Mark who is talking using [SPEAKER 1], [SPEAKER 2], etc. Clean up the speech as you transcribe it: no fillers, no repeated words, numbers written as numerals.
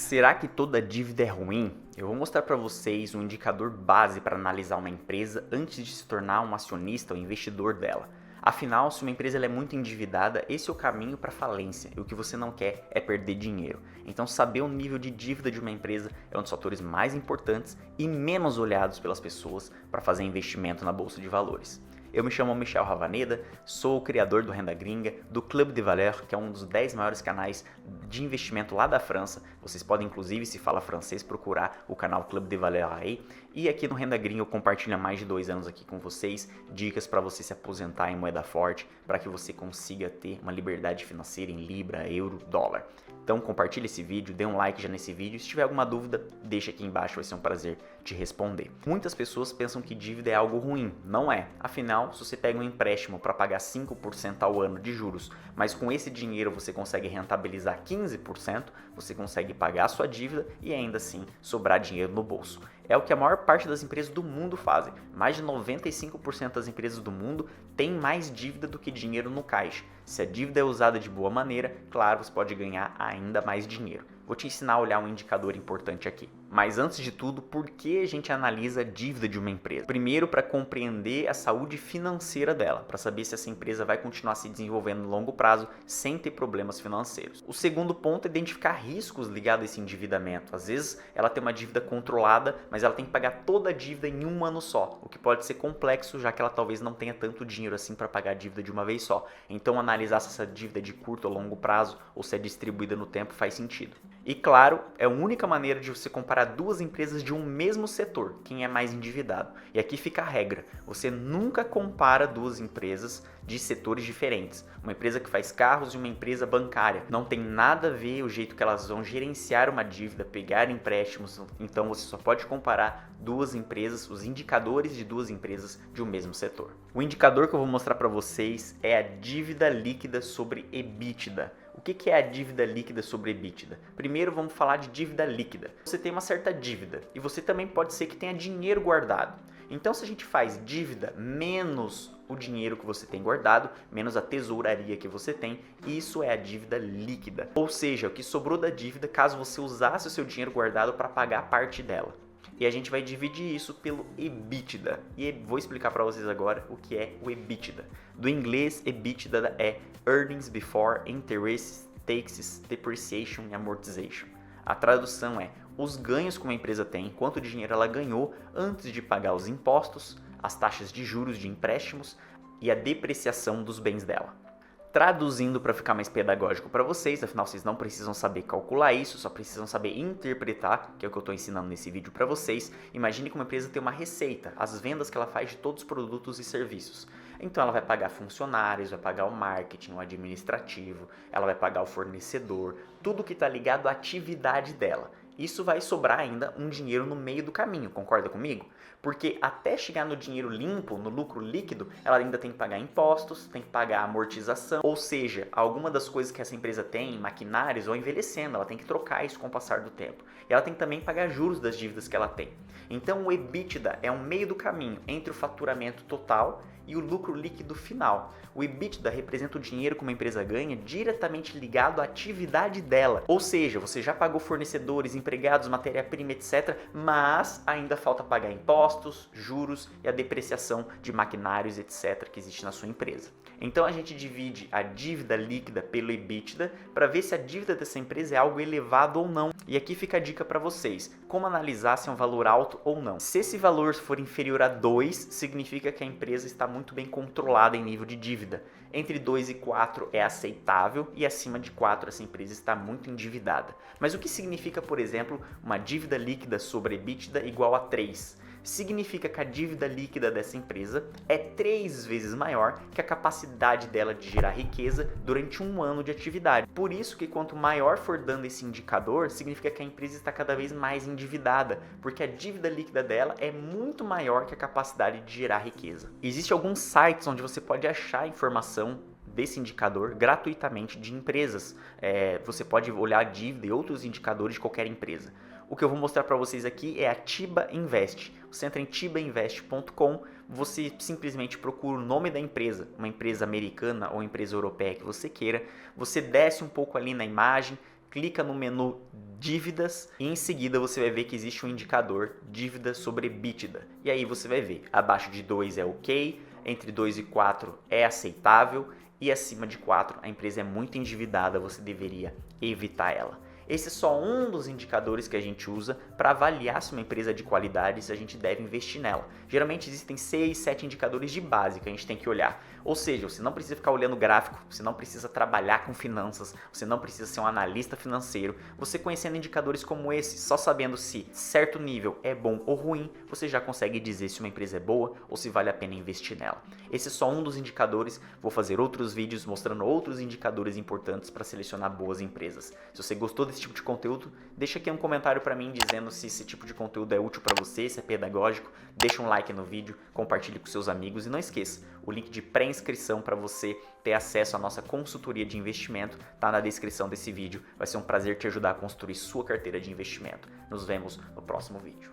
[SPEAKER 1] Será que toda dívida é ruim? Eu vou mostrar para vocês um indicador base para analisar uma empresa antes de se tornar um acionista ou investidor dela. Afinal, se uma empresa é muito endividada, esse é o caminho para falência e o que você não quer é perder dinheiro. Então, saber o nível de dívida de uma empresa é um dos fatores mais importantes e menos olhados pelas pessoas para fazer investimento na bolsa de valores. Eu me chamo Michel Ravaneda, sou o criador do Renda Gringa, do Club de Valeurs, que é um dos 10 maiores canais de investimento lá da França. Vocês podem, inclusive, se fala francês, procurar o canal Club de Valeurs aí. E aqui no Renda Gringa eu compartilho há mais de 2 anos aqui com vocês dicas para você se aposentar em moeda forte, para que você consiga ter uma liberdade financeira em libra, euro, dólar. Então compartilhe esse vídeo, dê um like já nesse vídeo. Se tiver alguma dúvida, deixa aqui embaixo, vai ser um prazer te responder. Muitas pessoas pensam que dívida é algo ruim, não é. Afinal, se você pega um empréstimo para pagar 5% ao ano de juros, mas com esse dinheiro você consegue rentabilizar 15%, você consegue pagar a sua dívida e ainda assim sobrar dinheiro no bolso. É o que a maior parte das empresas do mundo fazem. Mais de 95% das empresas do mundo têm mais dívida do que dinheiro no caixa. Se a dívida é usada de boa maneira, claro, você pode ganhar ainda mais dinheiro. Vou te ensinar a olhar um indicador importante aqui. Mas antes de tudo, por que a gente analisa a dívida de uma empresa? Primeiro, para compreender a saúde financeira dela, para saber se essa empresa vai continuar se desenvolvendo no longo prazo sem ter problemas financeiros. O segundo ponto é identificar riscos ligados a esse endividamento. Às vezes ela tem uma dívida controlada, mas ela tem que pagar toda a dívida em um ano só, o que pode ser complexo, já que ela talvez não tenha tanto dinheiro assim para pagar a dívida de uma vez só. Então analisar se essa dívida é de curto ou longo prazo ou se é distribuída no tempo faz sentido. E claro, é a única maneira de você comparar duas empresas de um mesmo setor, quem é mais endividado. E aqui fica a regra, você nunca compara duas empresas de setores diferentes. Uma empresa que faz carros e uma empresa bancária. Não tem nada a ver o jeito que elas vão gerenciar uma dívida, pegar empréstimos. Então você só pode comparar duas empresas, os indicadores de duas empresas de um mesmo setor. O indicador que eu vou mostrar para vocês é a dívida líquida sobre EBITDA. O que é a dívida líquida sobre EBITDA? Primeiro vamos falar de dívida líquida. Você tem uma certa dívida e você também pode ser que tenha dinheiro guardado. Então se a gente faz dívida menos o dinheiro que você tem guardado, menos a tesouraria que você tem, isso é a dívida líquida. Ou seja, o que sobrou da dívida caso você usasse o seu dinheiro guardado para pagar parte dela. E a gente vai dividir isso pelo EBITDA. E vou explicar para vocês agora o que é o EBITDA. Do inglês, EBITDA é Earnings Before Interest, Taxes, Depreciation e Amortization. A tradução é os ganhos que uma empresa tem, quanto dinheiro ela ganhou antes de pagar os impostos, as taxas de juros de empréstimos e a depreciação dos bens dela. Traduzindo para ficar mais pedagógico para vocês, afinal vocês não precisam saber calcular isso, só precisam saber interpretar, que é o que eu estou ensinando nesse vídeo para vocês. Imagine que uma empresa tem uma receita, as vendas que ela faz de todos os produtos e serviços. Então ela vai pagar funcionários, vai pagar o marketing, o administrativo, ela vai pagar o fornecedor, tudo que está ligado à atividade dela. Isso vai sobrar ainda um dinheiro no meio do caminho, concorda comigo? Porque até chegar no dinheiro limpo, no lucro líquido, ela ainda tem que pagar impostos, tem que pagar amortização, ou seja, alguma das coisas que essa empresa tem, maquinários, vão envelhecendo, ela tem que trocar isso com o passar do tempo. E ela tem que também pagar juros das dívidas que ela tem. Então o EBITDA é um meio do caminho entre o faturamento total e o lucro líquido final. O EBITDA representa o dinheiro que uma empresa ganha diretamente ligado à atividade dela. Ou seja, você já pagou fornecedores, empregados, matéria-prima, etc., mas ainda falta pagar impostos, juros e a depreciação de maquinários, etc., que existe na sua empresa. Então a gente divide a dívida líquida pelo EBITDA para ver se a dívida dessa empresa é algo elevado ou não. E aqui fica a dica para vocês, como analisar se é um valor alto ou não. Se esse valor for inferior a 2, significa que a empresa está muito bem controlada em nível de dívida. Entre 2 e 4 é aceitável e acima de 4 essa empresa está muito endividada. Mas o que significa, por exemplo, uma dívida líquida sobre EBITDA igual a 3? Significa que a dívida líquida dessa empresa é 3 vezes maior que a capacidade dela de gerar riqueza durante um ano de atividade. Por isso que quanto maior for dando esse indicador, significa que a empresa está cada vez mais endividada, porque a dívida líquida dela é muito maior que a capacidade de gerar riqueza. Existem alguns sites onde você pode achar informação desse indicador gratuitamente de empresas. Você pode olhar a dívida e outros indicadores de qualquer empresa. O que eu vou mostrar para vocês aqui é a Tiba Invest. Você entra em tibainvest.com, você simplesmente procura o nome da empresa, uma empresa americana ou empresa europeia que você queira, você desce um pouco ali na imagem, clica no menu dívidas e em seguida você vai ver que existe um indicador dívida sobre EBITDA. E aí você vai ver, abaixo de 2 é ok, entre 2 e 4 é aceitável e acima de 4 a empresa é muito endividada, você deveria evitar ela. Esse é só um dos indicadores que a gente usa para avaliar se uma empresa é de qualidade e se a gente deve investir nela. Geralmente existem 6, 7 indicadores de base que a gente tem que olhar. Ou seja, você não precisa ficar olhando gráfico, você não precisa trabalhar com finanças, você não precisa ser um analista financeiro. Você conhecendo indicadores como esse, só sabendo se certo nível é bom ou ruim, você já consegue dizer se uma empresa é boa ou se vale a pena investir nela. Esse é só um dos indicadores, vou fazer outros vídeos mostrando outros indicadores importantes para selecionar boas empresas. Se você gostou desse tipo de conteúdo, deixa aqui um comentário para mim dizendo se esse tipo de conteúdo é útil para você, se é pedagógico, deixa um like no vídeo, compartilhe com seus amigos e não esqueça, o link de pré-inscrição para você ter acesso à nossa consultoria de investimento está na descrição desse vídeo. Vai ser um prazer te ajudar a construir sua carteira de investimento. Nos vemos no próximo vídeo.